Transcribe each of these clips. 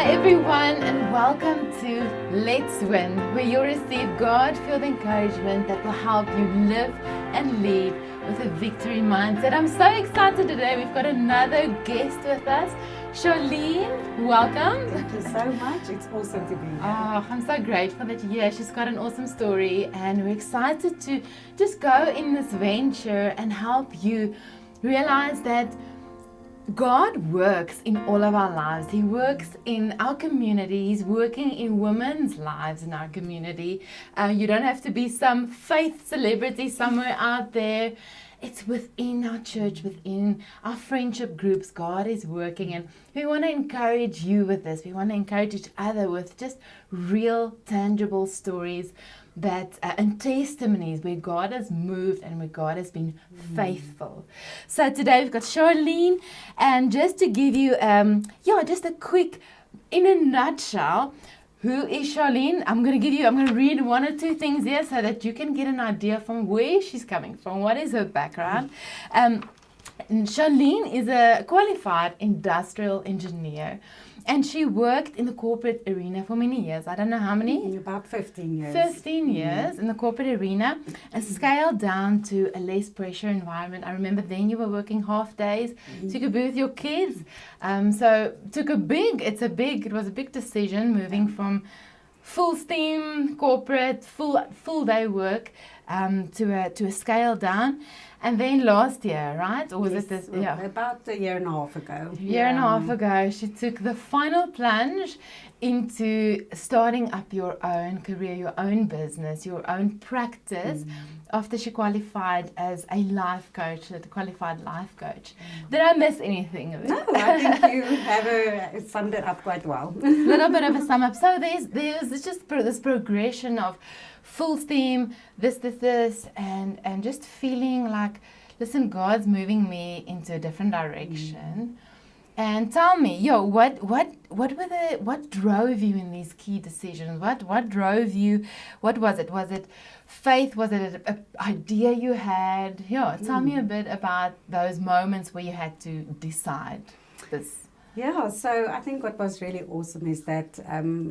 everyone, and welcome to Let's Win, where you'll receive God-filled encouragement that will help you live and lead with a victory mindset. I'm so excited today. We've got another guest with us, Charlene. Welcome. Thank you so much. It's awesome to be here. Oh, I'm so grateful that you're here. She's got an awesome story, and we're excited to just go in this venture and help you realize that God works in all of our lives. He works in our community. He's working in women's lives in our community. You don't have to be some faith celebrity somewhere out there. It's within our church, within our friendship groups. God is working, and we want to encourage you with this. We want to encourage each other with just real, tangible stories that and testimonies where God has moved and where God has been faithful. So today we've got Charlene, and just to give you just a quick, in a nutshell, who is Charlene? I'm going to read one or two things here so that you can get an idea from where she's coming from, what is her background. Charlene is a qualified industrial engineer, and she worked in the corporate arena for many years. I don't know how many? About 15 years. 15 years in the corporate arena, and scaled down to a less pressure environment. I remember then you were working half days, so you could be with your kids. So it was a big decision moving from full steam corporate, full day work to a scale down. And then last year, right? Or was it this? Yeah. About a year and a half ago. Year and a half ago, she took the final plunge into starting up your own career, your own business, your own practice, after she qualified as a life coach, a qualified life coach. Did I miss anything of it? No, I think you have summed it up quite well. A little bit of a sum up. So there's just this progression of full steam, this, and just feeling like, listen, God's moving me into a different direction. And tell me, what drove you in these key decisions? What drove you? What was it? Was it faith? Was it an idea you had? Tell me a bit about those moments where you had to decide this. Yeah, so I think what was really awesome is that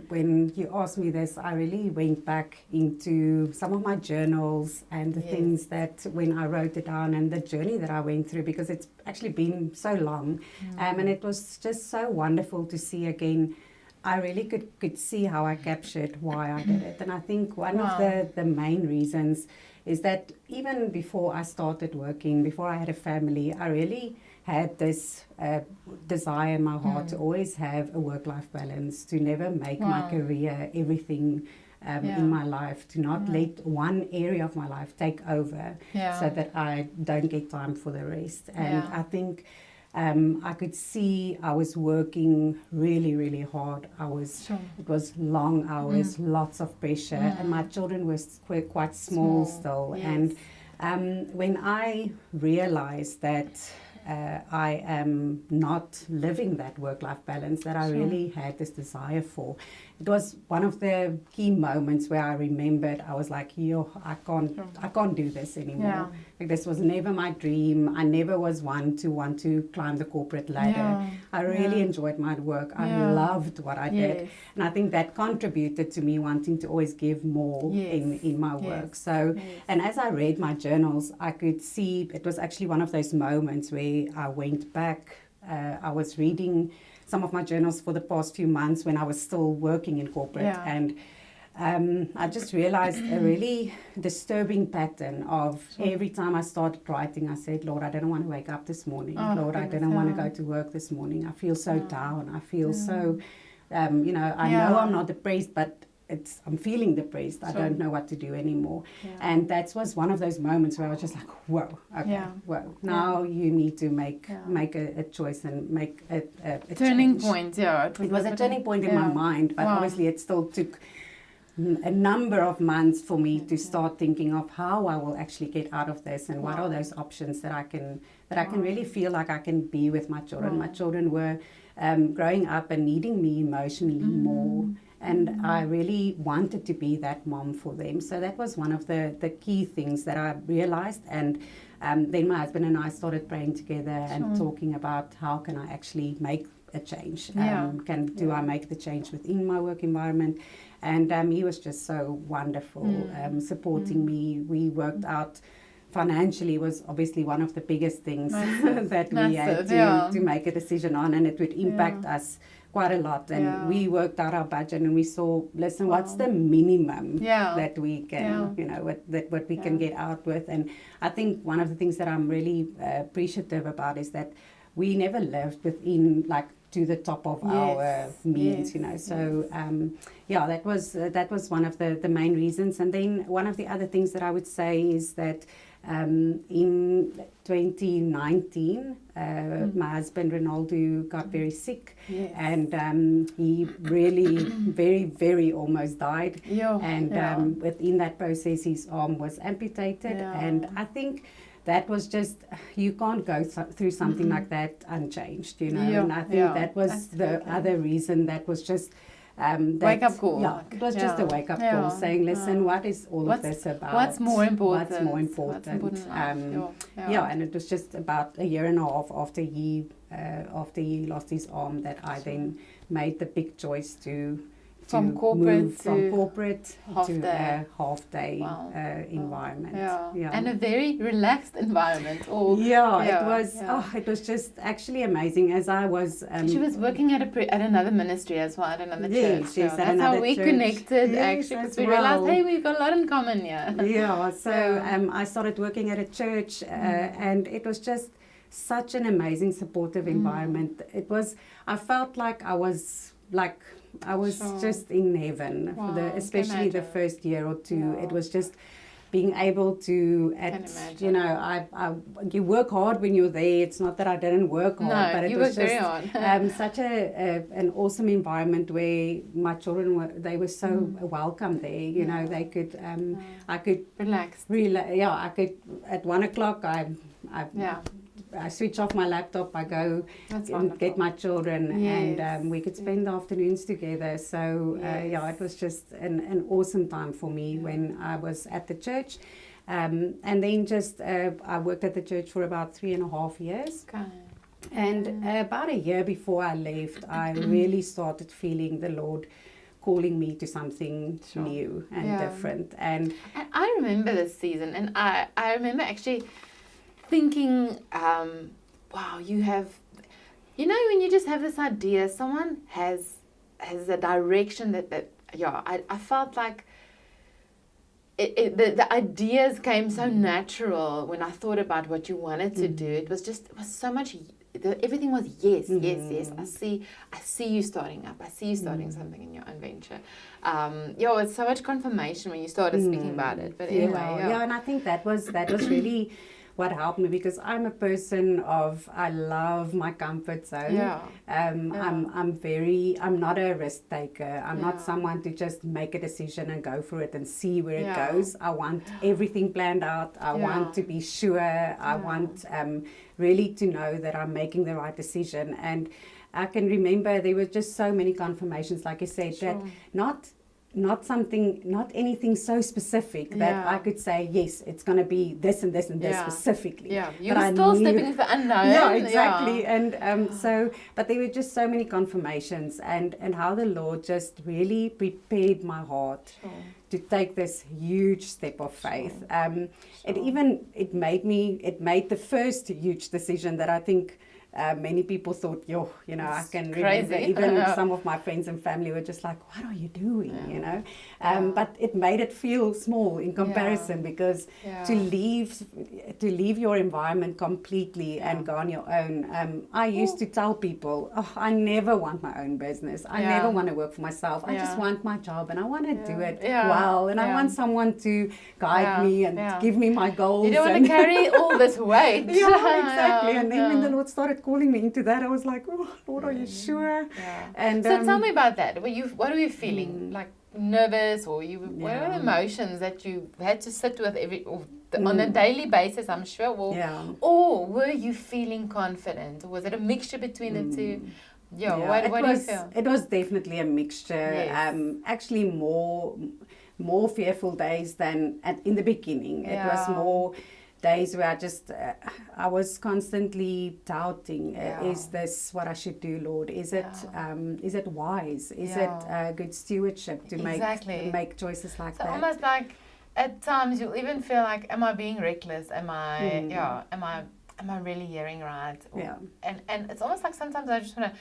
when you asked me this, I really went back into some of my journals and the things that when I wrote it down and the journey that I went through, because it's actually been so long. And it was just so wonderful to see again. I really could see how I captured why I did it. And I think one of the main reasons is that even before I started working, before I had a family, I really had this desire in my heart to always have a work-life balance, to never make my career everything in my life, to not let one area of my life take over so that I don't get time for the rest. And I think I could see I was working really, really hard. It was long hours, lots of pressure, and my children were quite small still. Yes. And when I realized that I am not living that work-life balance that I really had this desire for, it was one of the key moments where I remembered I was like, I can't do this anymore. Like, this was never my dream. I never was one to want to climb the corporate ladder. I really enjoyed my work. I loved what I did. And I think that contributed to me wanting to always give more in my work. So, and as I read my journals, I could see it was actually one of those moments where I went back. I was reading some of my journals for the past few months when I was still working in corporate, and I just realized a really disturbing pattern of every time I started writing, I said, Lord, I don't want to wake up this morning. Lord, I don't want to go to work this morning. I feel so down. I feel so, I know I'm not depressed, but I'm feeling depressed. I don't know what to do anymore. And that was one of those moments where I was just like, whoa, now you need to make a choice and make a turning change. Point. It was a turning point in my mind, but obviously it still took a number of months for me to start thinking of how I will actually get out of this and what are those options that I can really feel like I can be with my children. My children were growing up and needing me emotionally more. And I really wanted to be that mom for them. So that was one of the key things that I realized. And then my husband and I started praying together and talking about how can I actually make a change? Yeah. Do I make the change within my work environment? And he was just so wonderful, supporting me. We worked out financially was obviously one of the biggest things that we had to make a decision on, and it would impact us quite a lot. And we worked out our budget, and we saw, listen, what's the minimum that we can, what we can get out with. And I think one of the things that I'm really appreciative about is that we never lived within to the top of our means, So that was one of the main reasons. And then one of the other things that I would say is that in 2019, my husband Ronaldo got very sick, and he really very, very almost died. And within that process, his arm was amputated, and I think that was just, you can't go through something like that unchanged, and I think that was the other reason. That was just wake up call. Yeah, it was just a wake up call, saying, listen, what is all of this about? What's more important? What's more important? And it was just about a year and a half after he lost his arm that I then made the big choice to from corporate to a half-day environment. And a very relaxed environment. It was just actually amazing. As I was, she was working at another ministry as well, at another church. Yes, that's how we connected, actually, because we realized, hey, we've got a lot in common here. So I started working at a church, and it was just such an amazing, supportive environment. I felt like I was just in heaven, especially the first year or two. It was just being able to, you work hard when you're there. It's not that I didn't work hard, but it was just such an awesome environment where my children were so welcome there. They could, I could relax. I could at 1 o'clock. I switch off my laptop, I go and get my children, and we could spend the afternoons together. So, it was just an awesome time for me when I was at the church. And then I worked at the church for about 3.5 years. Okay. And about a year before I left, I really started feeling the Lord calling me to something new and different. And I remember this season, and I remember actually thinking, wow, you have, when you just have this idea, someone has a direction that I felt like the ideas came so natural when I thought about what you wanted to do. It was so much, everything was yes. I see you starting up. I see you starting something in your own venture. It's so much confirmation when you started speaking about it. But anyway, and I think that was really what helped me, because I'm a person I love my comfort zone. I'm not a risk taker. I'm not someone to just make a decision and go for it and see where it goes. I want everything planned out. I want to be sure. I want really to know that I'm making the right decision. And I can remember there were just so many confirmations, like I said, that not anything so specific that I could say, yes, it's going to be this and this and this specifically. You were still stepping into the unknown. Yeah, exactly. And but there were just so many confirmations, and how the Lord just really prepared my heart to take this huge step of faith. It made the first huge decision that I think many people thought, I can remember even some of my friends and family were just like, what are you doing, But it made it feel small in comparison, because to leave your environment completely and go on your own. I used to tell people, I never want my own business. I never want to work for myself. I just want my job, and I want to do it well, and I want someone to guide me and give me my goals. You don't want to carry all this weight. Exactly. And then when the Lord started calling me into that, I was like, oh, Lord, are you sure? And so tell me about that. What were you feeling? Like nervous, or what were the emotions that you had to sit with on a daily basis, I'm sure? Or were you feeling confident? Or was it a mixture between the two? What do you feel? It was definitely a mixture. Actually more fearful days than in the beginning. It was more days where I was constantly doubting, is this what I should do, Lord? Is it wise? Is it good stewardship to make choices like that? Almost like at times you'll even feel like, am I being reckless? Am I really hearing right? And it's almost like sometimes I just want to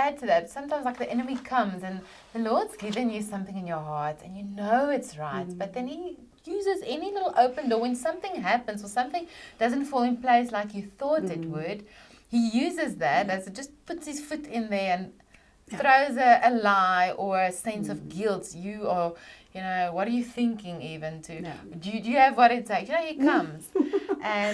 add to that. Sometimes like the enemy comes and the Lord's given you something in your heart and you know it's right, but then he uses any little open door when something happens or something doesn't fall in place like you thought it would. He uses that as it just puts his foot in there and throws a lie or a sense of guilt. You are, what are you thinking even to? Do you have what it takes? He comes. And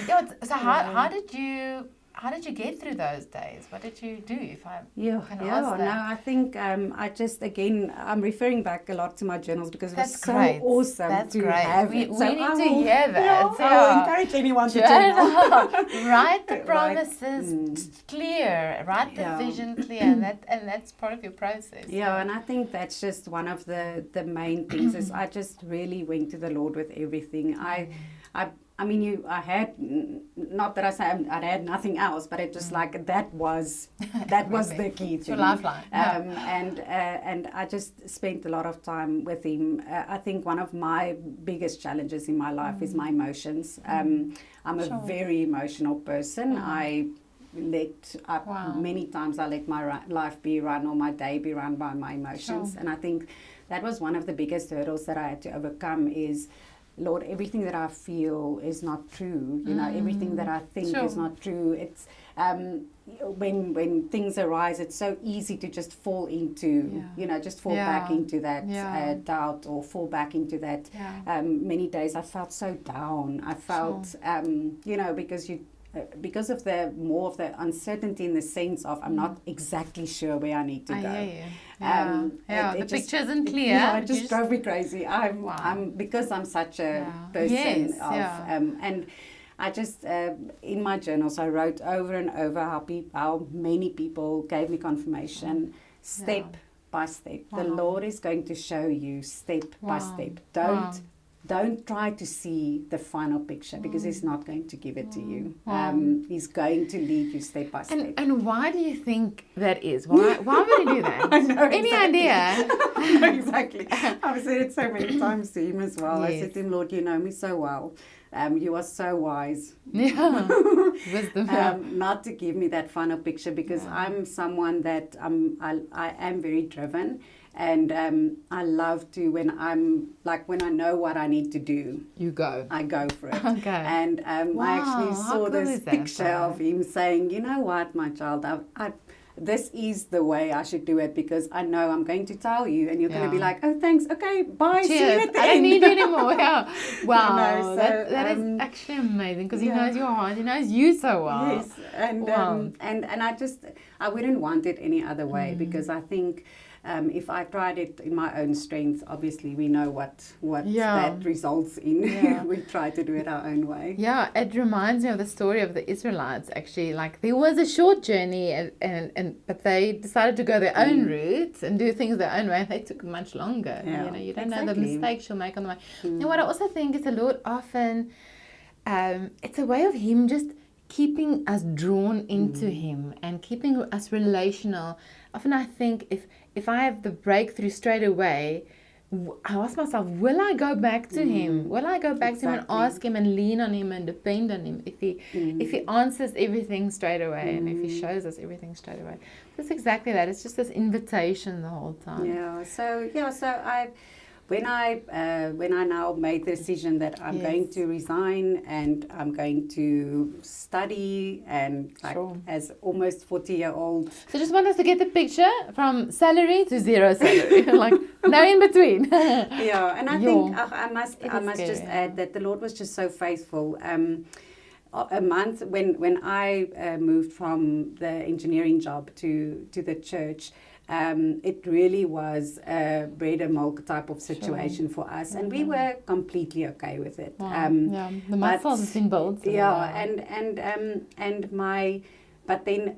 so how did you get through those days? What did you do? If I can ask that. No, I think I just, again, I'm referring back a lot to my journals because that's it was so awesome to have we it. We need to hear that. I will encourage anyone to journal. Write the promises clear. Write the vision clear. And that's part of your process. Yeah, and I think that's just one of the main things is I just really went to the Lord with everything. I had, not that I say I had nothing else, but it just like that was the key thing. Your lifeline. And I just spent a lot of time with him. I think one of my biggest challenges in my life is my emotions. I'm a very emotional person. Many times I let my life be run or my day be run by my emotions. And I think that was one of the biggest hurdles that I had to overcome is, Lord, everything that I feel is not true. Everything that I think is not true. It's when things arise, it's so easy to just fall into, back into that doubt or fall back into that. Many days I felt so down. I felt, because of the more of the uncertainty in the sense of I'm not exactly sure where I need to go. The picture isn't clear. It just drove me crazy. I'm because I'm such a person and I just in my journals I wrote over and over how many people gave me confirmation step by step. The Lord is going to show you step by step. Don't try to see the final picture because He's not going to give it to you. He's going to lead you step by step. And why do you think that is? Why would He do that? I know, Any idea? Exactly. I've said it so many times to Him as well. Yes. I said to Him, Lord, you know me so well. You are so wise. Wisdom. Not to give me that final picture because I'm someone that I am very driven. And I love to, when I know what I need to do. You go. I go for it. Okay. And I actually saw this picture of him saying, you know what, my child, this is the way I should do it because I know I'm going to tell you and you're going to be like, oh, thanks. Okay, bye. Cheers. See you at the end. I don't need you anymore. Yeah. Wow. That is actually amazing because He knows your heart. He knows you so well. Yes. And, I wouldn't want it any other way because I think if I tried it in my own strength, obviously we know what that results in. We try to do it our own way. Yeah, it reminds me of the story of the Israelites actually. Like there was a short journey but they decided to go their own route and do things their own way and they took much longer. Yeah, you don't know the mistakes you'll make on the way. And what I also think is the Lord often, it's a way of Him just keeping us drawn into Him and keeping us relational. Often I think if I have the breakthrough straight away, I ask myself, will I go back to Him? Will I go back to Him and ask Him and lean on Him and depend on Him if He answers everything straight away and if He shows us everything straight away? That's exactly that. It's just this invitation the whole time. Yeah. So when I now made the decision that I'm going to resign and I'm going to study and as almost 40-year-old. So just want us to get the picture from salary to zero salary, like no in between. Yeah, and I think I must just add that the Lord was just so faithful. A month when I moved from the engineering job to the church. It really was a bread and milk type of situation for us, and we were completely okay with it. The muscles have been built. But then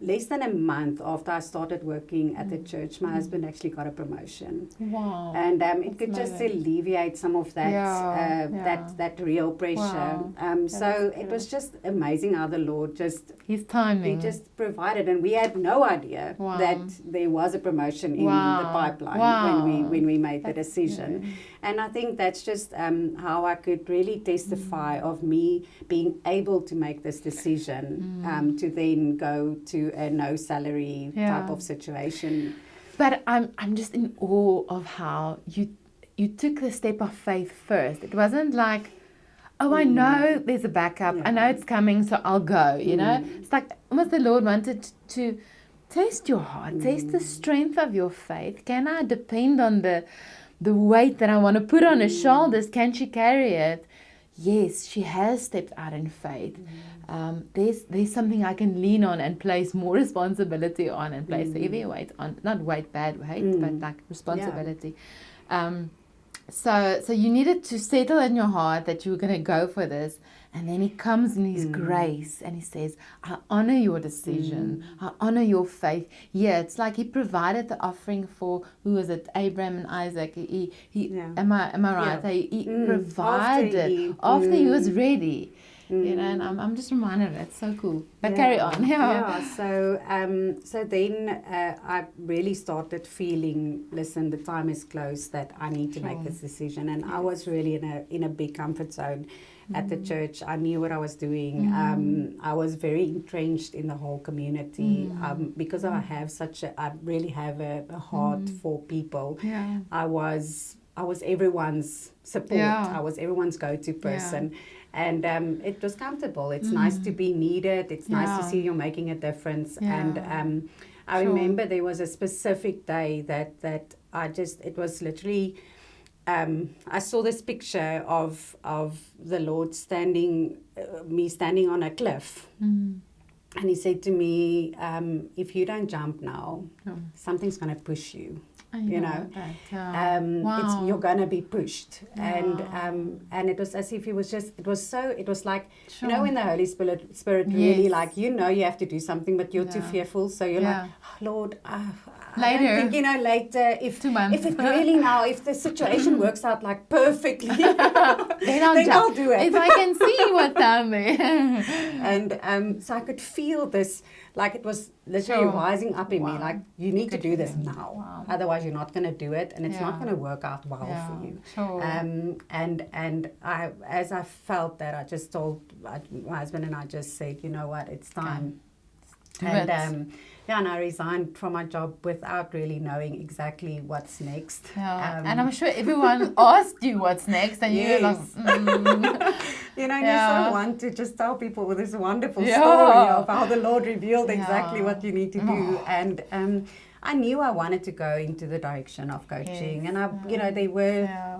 less than a month after I started working at the church, my husband actually got a promotion. Wow. And it could just alleviate some of that that real pressure. Wow. So it was just amazing how the Lord just His timing. He just provided, and we had no idea that there was a promotion in the pipeline when we made the decision. And I think that's just how I could really testify of me being able to make this decision to then go to a no salary type of situation. But I'm just in awe of how you took the step of faith first. It wasn't like, oh, I know there's a backup. I know it's coming, so I'll go, you know. It's like almost the Lord wanted to test your heart, test the strength of your faith. Can I depend on the weight that I want to put on her shoulders? Can she carry it? Yes, she has stepped out in faith. There's something I can lean on and place more responsibility on and place heavy weight on. Not weight, bad weight, but like responsibility. So you needed to settle in your heart that you were going to go for this. And then he comes in his grace and he says, I honor your decision. I honor your faith. Yeah, it's like he provided the offering for, who was it, Abraham and Isaac. Am I right? Yeah. He provided after he was ready. You know, and I'm just reminded of it. It's so cool. But carry on. So then I really started feeling, listen, the time is close that I need to make this decision. And I was really in a big comfort zone at the church. I knew what I was doing. I was very entrenched in the whole community because I really have a heart for people. I was everyone's support. I was everyone's go-to person. And it was comfortable. It's nice to be needed. It's nice to see you're making a difference. And I remember there was a specific day that it was literally, I saw this picture of the Lord me standing on a cliff. And he said to me, if you don't jump now, something's going to push you. You know, you're gonna be pushed, and it was as if it was like, you know, when the Holy Spirit really like, you have to do something, but you're too fearful, so you're like, oh, Lord, later. I don't think, later, if it really now, if the situation works out like perfectly, then I'll do it. If I can see what's down there. And so I could feel this, like it was literally rising up in me, like, you need to do this now. Otherwise you're not going to do it, and it's not going to work out well for you. And as I felt that, I just told my husband, and I just said, you know what, it's time. And I resigned from my job without really knowing exactly what's next. And I'm sure everyone asked you what's next, and you're like, you so want to just tell people this wonderful story of how the Lord revealed exactly what you need to do. And I knew I wanted to go into the direction of coaching, and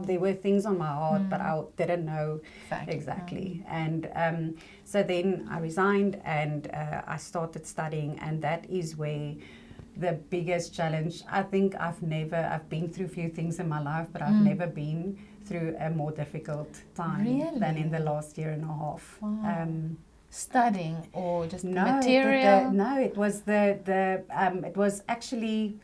there were things on my heart, but I didn't know exactly. And so then I resigned, and I started studying, and that is where the biggest challenge. I think I've been through a few things in my life, but I've never been through a more difficult time than in the last year and a half. Studying or just material? It was it was actually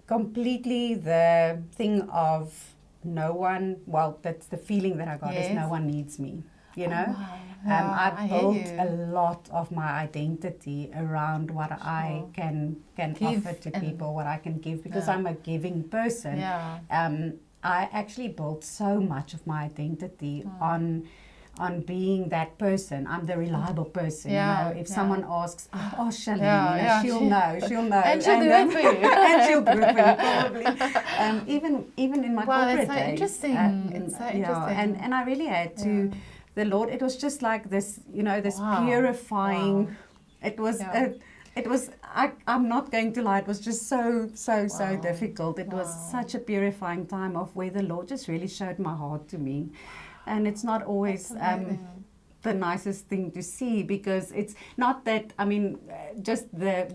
completely the thing of no one. Well, that's the feeling that I got, is no one needs me. I built a lot of my identity around what I can offer to people, what I can give, because I'm a giving person. I actually built so much of my identity on being that person. I'm the reliable person. If someone asks, oh, Charlene, she'll know. And she'll do it for you. And she'll do it for you, probably. Even in my corporate days. Interesting. It's so interesting. And I really had to, the Lord, it was just like this, this purifying, it was, I'm not going to lie, it was just so difficult. It was such a purifying time of where the Lord just really showed my heart to me. And it's not always the nicest thing to see, because it's not that, just the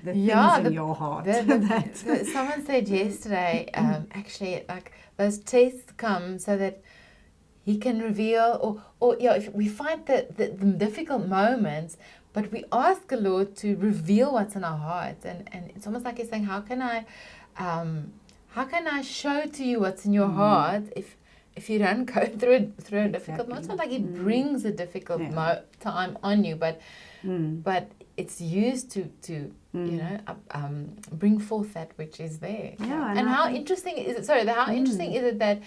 things in your heart. Someone said yesterday, actually, like, those tests come so that He can reveal, or if we find the difficult moments, but we ask the Lord to reveal what's in our heart, and it's almost like He's saying, how can I show to you what's in your heart if you don't go through a difficult moment? It's not like He brings a difficult time on you, but it's used to bring forth that which is there. Yeah, and how interesting is it? Sorry, how interesting is it that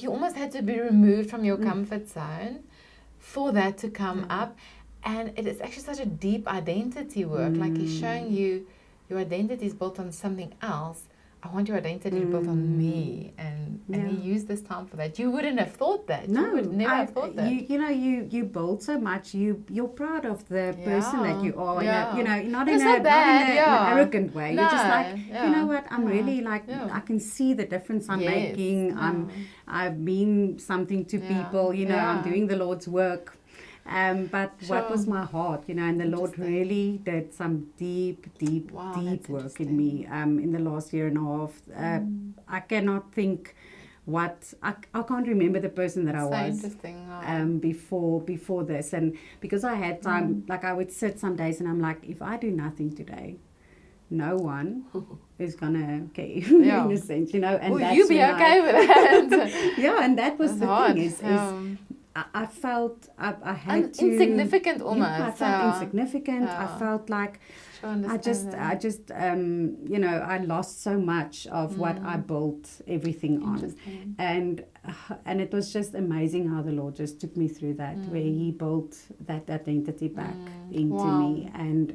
you almost had to be removed from your comfort zone for that to come up, and it is actually such a deep identity work. Like He's showing you your identity is built on something else. I want your identity built on me, and He used this time for that. You wouldn't have thought that. No, you would never have thought that. You build so much. You're proud of the person that you are. Yeah. Not It's in not an bad, arrogant way. No, You're just like, yeah. you know what? I'm really like, I can see the difference I'm making. I've been something to people. I'm doing the Lord's work. But what was my heart, and the Lord really did some deep work in me in the last year and a half. I cannot think I can't remember the person that I was before this. And because I had time, like I would sit some days and I'm like, if I do nothing today, no one is gonna care, in a sense, And will you be okay with that? Yeah, and that was that's the thing I felt I had to insignificant almost. I felt insignificant. I felt like I just I lost so much of what I built everything on, and it was just amazing how the Lord just took me through that, where He built that identity back into me, and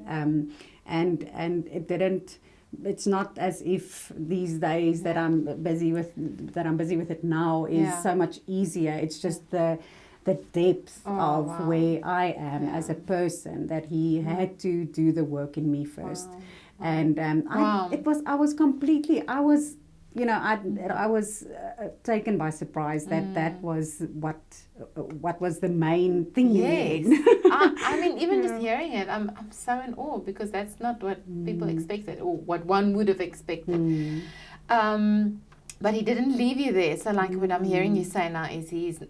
it didn't. It's not as if these days that I'm busy with it now is so much easier. It's just the depth of where I am as a person, that He had to do the work in me first. And I was taken by surprise that was what was the main thing. Yes. I mean, even just hearing it, I'm so in awe, because that's not what people expected, or what one would have expected. But He didn't leave you there. So like what I'm hearing you say now is He's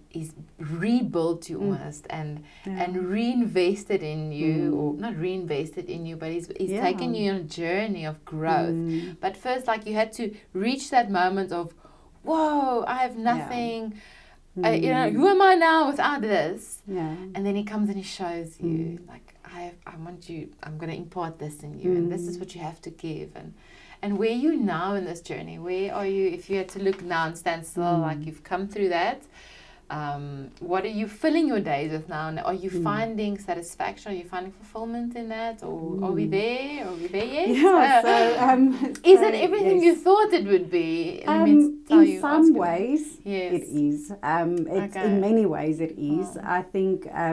rebuilt you almost and reinvested in you, or not reinvested in you, but He's taken you on a journey of growth. But first, like, you had to reach that moment of, whoa, I have nothing. Who am I now without this? Yeah. And then He comes and He shows you, like, I want you, I'm going to impart this in you, and this is what you have to give. And where are you now in this journey? Where are you, if you had to look now and stand still, like you've come through that, what are you filling your days with now? And are you finding satisfaction? Are you finding fulfillment in that? Or are we there? Are we there yet? Yeah, is it everything you thought it would be? In some ways, it is. In many ways, it is. I think I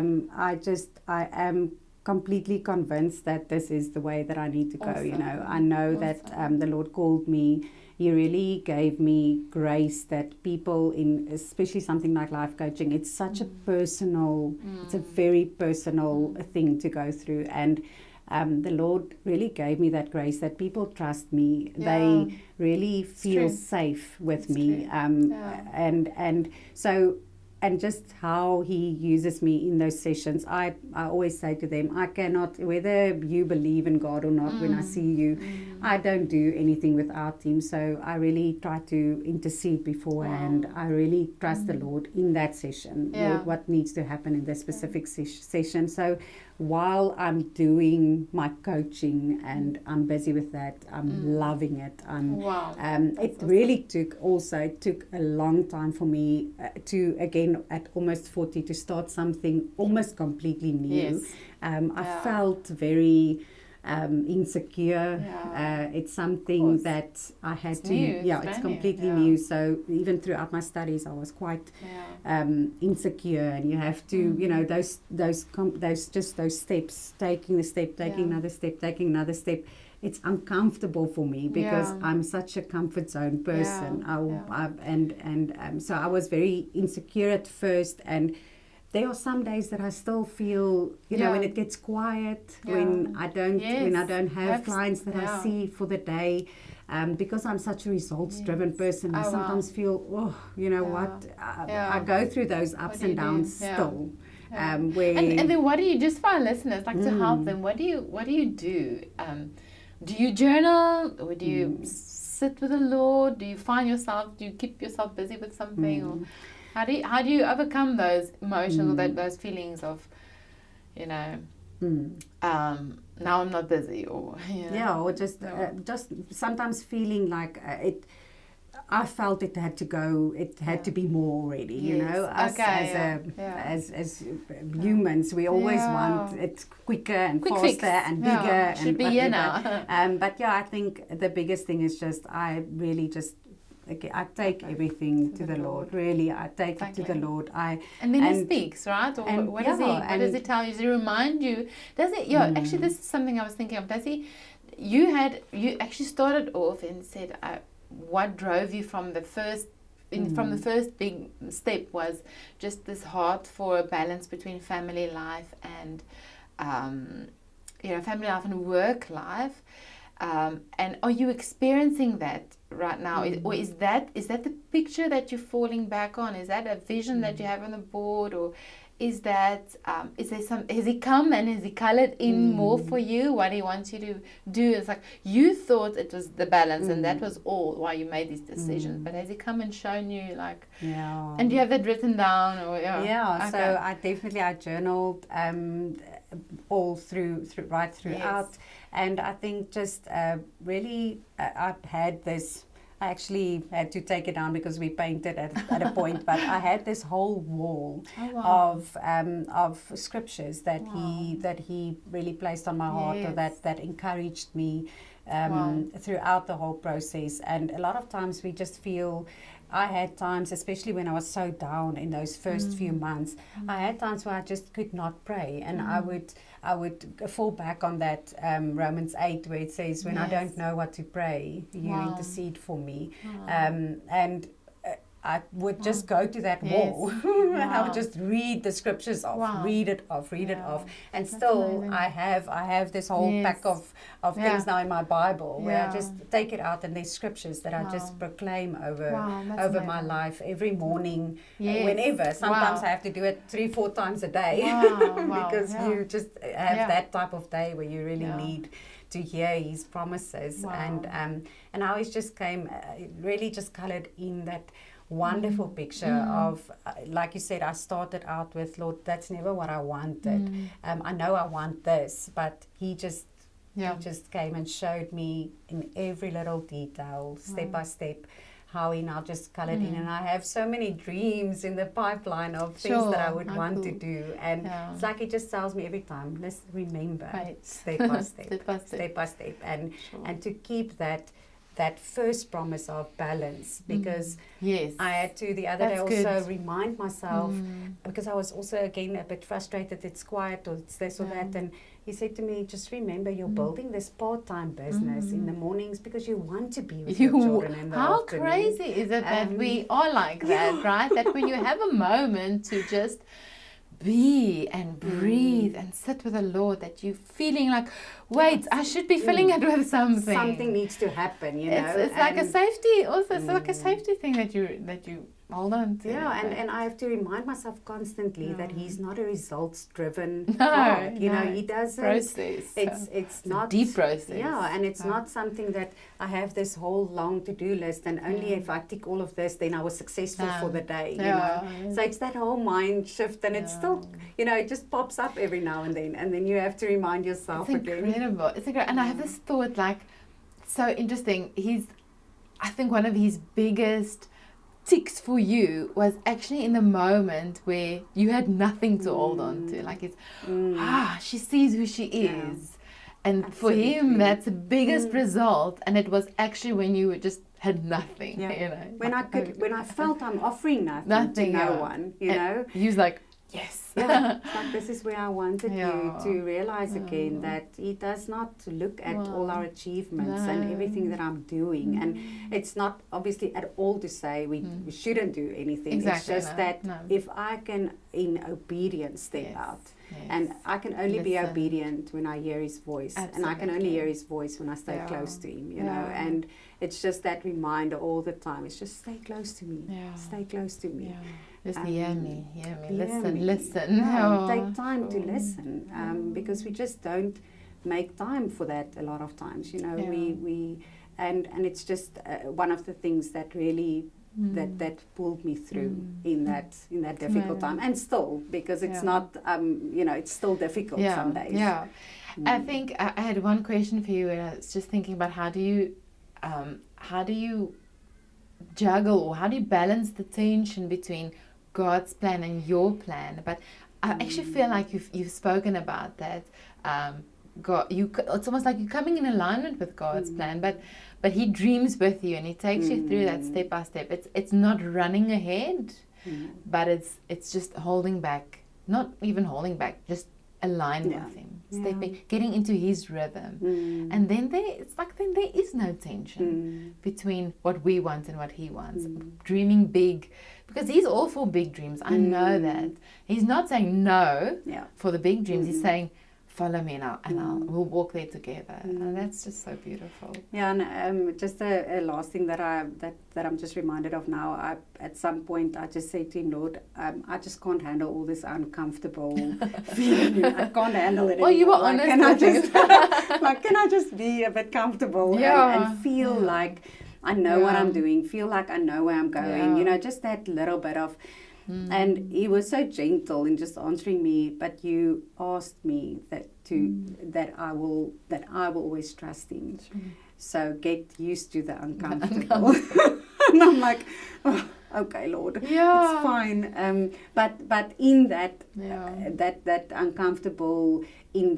am completely convinced that this is the way that I need to go. I know that the Lord called me. He really gave me grace that people especially something like life coaching, it's such a personal, it's a very personal thing to go through. And the Lord really gave me that grace that people trust me. They really feel safe with me. And just how He uses me in those sessions. I always say to them, I cannot, whether you believe in God or not, when I see you, I don't do anything without Him. So I really try to intercede beforehand. I really trust the Lord in that session, Lord, what needs to happen in the specific session. So while I'm doing my coaching and I'm busy with that, I'm loving it. It really took a long time for me to, again, at almost 40, to start something almost completely new. I felt very insecure. It's something that I had to. It's completely new. So even throughout my studies, I was quite insecure, and you have to, those steps, taking another step. It's uncomfortable for me because I'm such a comfort zone person. So I was very insecure at first, and there are some days that I still feel, when it gets quiet, when I don't have clients that I see for the day, because I'm such a results-driven person. I sometimes feel, I go through those ups and downs still. where and then what do you, just for our listeners, like to help them, what do you do? Do you journal, or do you sit with the Lord? Do you keep yourself busy with something, or how do you overcome those emotions, or those feelings of, now I'm not busy, or or just sometimes feeling like I felt it had to go. It had to be more already. Us as humans, we always want it quicker and faster fix. and bigger. Should be here now. But I think the biggest thing is just I really just. Okay, I take everything to the Lord. Really, I take it to the Lord. And then He speaks, right? Or what does He tell you? Does He remind you? Does it? Actually, this is something I was thinking of. Does He? You actually started off and said, what drove you from the first big step was just this heart for a balance between family life and family life and work life. And are you experiencing that right now? Or is that the picture that you're falling back on? Is that a vision that you have on the board? Or is that, has He come and has He colored in more for you what He wants you to do? It's like you thought it was the balance and that was all why you made these decisions. But has He come and shown you, like, and do you have that written down? Or so I journaled all right throughout. And I think just really I had this. I actually had to take it down because we painted at a point, but I had this whole wall of scriptures that he really placed on my heart, or that encouraged me throughout the whole process. And a lot of times we just feel. I had times, especially when I was so down in those first few months, I had times where I just could not pray, and I would fall back on that Romans 8 where it says, when I don't know what to pray, you intercede for me. And I would just go to that wall and I would just read the scriptures off, read it off. And that's still amazing. I have this whole pack of things now in my Bible where I just take it out, and there's scriptures that I just proclaim over my life every morning, whenever. Sometimes I have to do it 3-4 times a day because you just have that type of day where you really need to hear His promises. And I always just came really just colored in that wonderful picture of, like you said, I started out with, Lord, that's never what I wanted. I know I want this, but He just came and showed me in every little detail, step by step, how He now just colored in. And I have so many dreams in the pipeline of things that I would want to do. And it's like He just tells me every time, let's remember, step by step, and to keep that first promise of balance, because I had to the other day also remind myself, because I was also again a bit frustrated, it's quiet or it's this or that, and He said to me, just remember you're building this part-time business in the mornings because you want to be with your children in the afternoon. How crazy is it that we are like that, right? That when you have a moment to just be and breathe and sit with the Lord, that you're feeling like, wait, I should be filling it with something. Something needs to happen, It's like a safety, also it's like a safety thing that you hold on to. And I have to remind myself constantly that He's not a results-driven God. He doesn't. Process. It's not a deep process. And it's not something that I have this whole long to-do list, and only if I tick all of this, then I was successful for the day. So it's that whole mind shift, and it's still, it just pops up every now and then you have to remind yourself again. Incredible. It's incredible. And I have this thought, like, so interesting. I think one of His biggest ticks for you was actually in the moment where you had nothing to hold on to. Like she sees who she is. And absolutely. For Him, that's the biggest result. And it was actually when you just had nothing. When I felt I'm offering nothing to no one, He was like, yes. Like, this is where I wanted you to realize again that He does not look at all our achievements and everything that I'm doing. And it's not obviously at all to say we shouldn't do anything. Exactly, it's just that if I can, in obedience, step out. And I can only be obedient when I hear His voice. Absolutely. And I can only hear His voice when I stay close to Him, you know. And it's just that reminder all the time. It's just stay close to me. Stay close to me. Just hear me, hear listen. Yeah, Oh. take time to listen, because we just don't make time for that a lot of times. You know, we and it's just one of the things that really that pulled me through in that difficult time, and still, because it's not you know, it's still difficult some days. Yeah. I think I had one question for you, and I was just thinking about how do you juggle, or how do you balance the tension between God's plan and your plan? But I actually feel like you've spoken about that. It's almost like you're coming in alignment with God's plan, but He dreams with you, and He takes you through that step by step. It's not running ahead, but it's just holding back, not even holding back, just align with Him, stepping, getting into His rhythm, and then there is no tension between what we want and what He wants. Dreaming big, because He's all for big dreams. I know that He's not saying no for the big dreams. He's saying, follow me now, and we'll walk there together, and that's just so beautiful. Yeah, and just a last thing that I'm just reminded of now. At some point, I just said to Him, Lord, I just can't handle all this uncomfortable feeling. I can't handle it. Well, you were honest. Can I just be a bit comfortable and feel like I know what I'm doing? Feel like I know where I'm going. You know, just that little bit of. And He was so gentle in just answering me. But you asked me that I will always trust Him. Sure. So get used to the uncomfortable. And I'm like, oh, okay, Lord, it's fine. But in that that uncomfortable in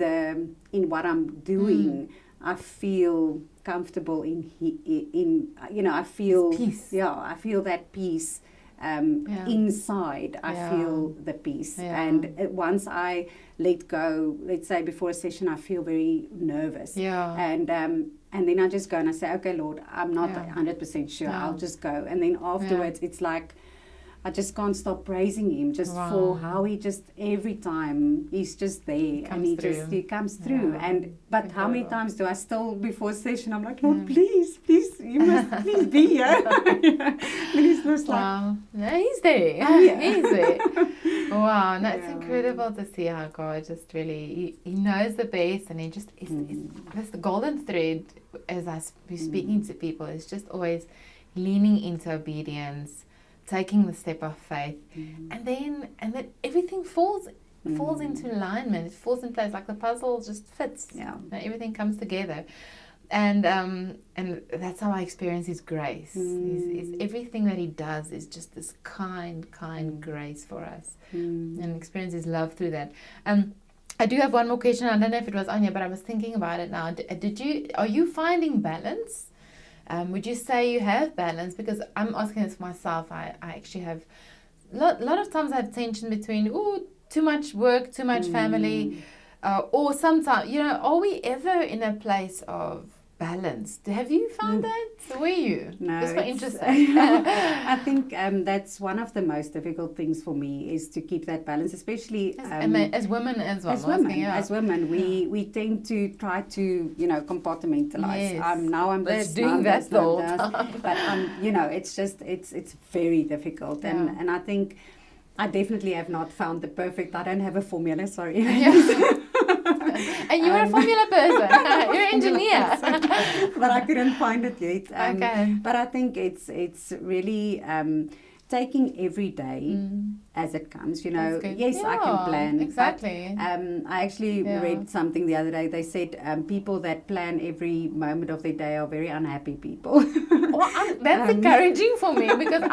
what I'm doing, I feel comfortable in you know, I feel peace. I feel that peace. Inside, I feel the peace, and once I let go, let's say before a session, I feel very nervous, and then I just go and I say, okay, Lord, I'm not 100% sure. I'll just go, and then afterwards, it's like I just can't stop praising Him just for how He just every time He's just there, and He comes through. And but how many times do I still before session I'm like, Lord, please, you must please be here. And He's just like, no, He's there. Oh, yeah. He's there. Wow, no, it's incredible to see how God just really He knows the best, and He just that's the golden thread as I be speaking to people is just always leaning into obedience, taking the step of faith, and then everything falls into alignment. It falls in place, like the puzzle just fits. Everything comes together, and that's how I experience His grace. Is everything that He does is just this kind grace for us, and experience His love through that. I do have one more question. I don't know if it was Anya, but I was thinking about it now. Are you finding balance? Would you say you have balance? Because I'm asking this myself. I actually have a lot of times I have tension between too much work, too much family, or sometimes, you know, are we ever in a place of balance? Have you found that? Were you? No, it's quite interesting. I think that's one of the most difficult things for me is to keep that balance, especially as women as well. As women, we tend to try to, you know, compartmentalize. Yes. I'm just doing that the whole time. But you know, it's just it's very difficult, and I think I definitely have not found the perfect. I don't have a formula. Sorry. And you're a formula person. You're an engineer. But I couldn't find it yet. Okay. But I think it's really taking every day as it comes. You know, yes, I can plan. Exactly. But, I actually read something the other day. They said people that plan every moment of their day are very unhappy people. Well, that's encouraging for me, because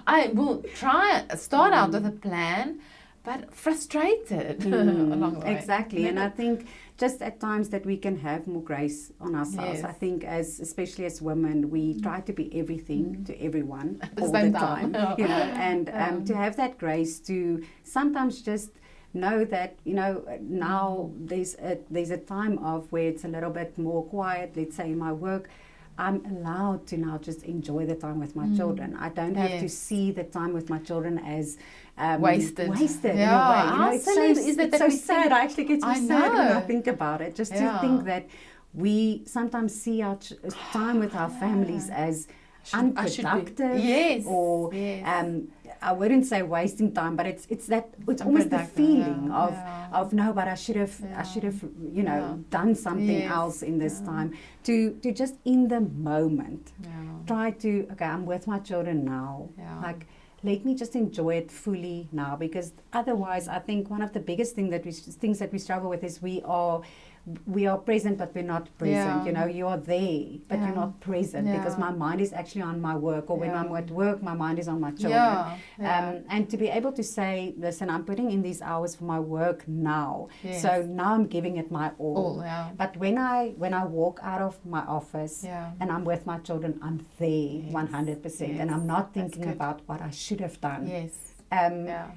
I will start out with a plan, but frustrated along the way. Exactly, and I think just at times that we can have more grace on ourselves. I think especially as women, we try to be everything to everyone all the time. You know, and to have that grace to sometimes just know that, you know, now there's a time of where it's a little bit more quiet, let's say in my work. I'm allowed to now just enjoy the time with my children. I don't have to see the time with my children as wasted. Yeah. In a way. You know, it's so sad. I actually get so sad when I think about it. Just to think that we sometimes see our time with our families as unproductive, or I wouldn't say wasting time, but it's almost the feeling of no, but I should have done something else in this time. To just in the moment try to, okay, I'm with my children now. Like, let me just enjoy it fully now, because otherwise I think one of the biggest things that we struggle with is we are present, but we're not present. You know, you are there, but you're not present, because my mind is actually on my work, or when I'm at work, my mind is on my children. And to be able to say, listen, I'm putting in these hours for my work now, so now I'm giving it my all. But when I walk out of my office and I'm with my children, I'm there 100%, and I'm not thinking about what I should have done.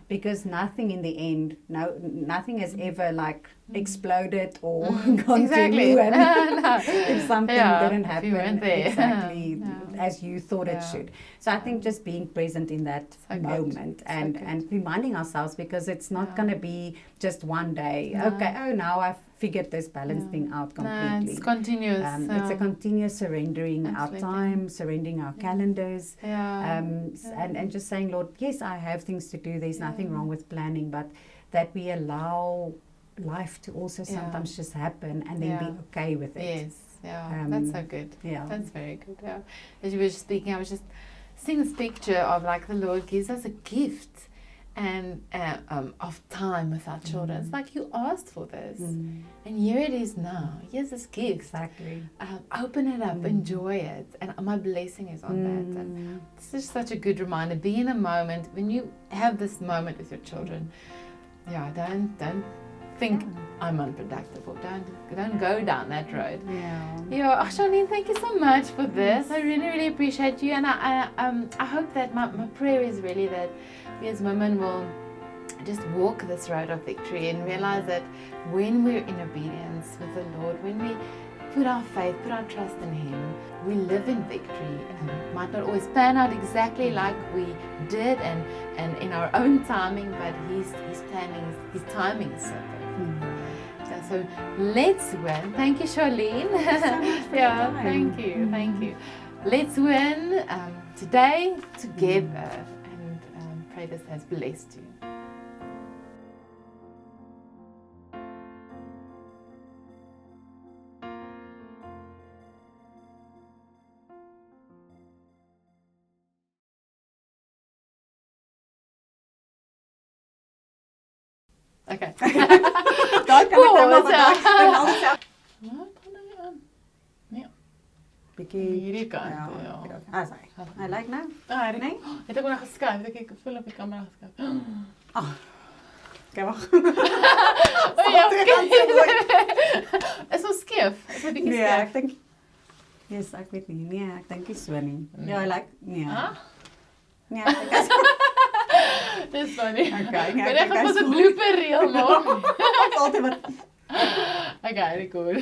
Because nothing in the end, nothing has ever like exploded or gone to ruin if something didn't happen exactly as you thought it should. So I think just being present in that moment and reminding ourselves, because it's not going to be just one day. Okay, now I've figured this balance thing out completely. It's continuous. It's a continuous surrendering our time, surrendering our calendars, and just saying, Lord, yes, I have things to do. There's nothing wrong with planning, but that we allow life to also sometimes just happen, and then be okay with it. That's so good. That's very good. As you were just speaking, I was just seeing this picture of like the Lord gives us a gift and of time with our children. It's like, you asked for this, and here it is now. Here's this gift. Exactly. Open it up, enjoy it, and my blessing is on that. And it's just such a good reminder. Be in a moment when you have this moment with your children. Don't think I'm unproductive, or don't go down that road. Charlene, thank you so much for this. I really, really appreciate you, and I hope that my prayer is really that we as women will just walk this road of victory and realize that when we're in obedience with the Lord, when we put our faith, put our trust in Him, we live in victory. It might not always pan out exactly like we did and in our own timing, but His planning, His timing is so good. So let's win. Thank you, Charlene. Thank you. Let's win today together, and pray this has blessed you. Okay. Daai pause. Hierdie kant. I like now. Nee? Het ek nog geskuif. Ek voel op die kamera geskuif. Okay, wag. Is ons skeef? Is 'n bietjie skeef? Ek dink ek weet nie. Nee, ek dink nie so nie. I like Dis funny. Okay. Ek gaan 'n blooper reel maak. Altyd wat. Okay, record.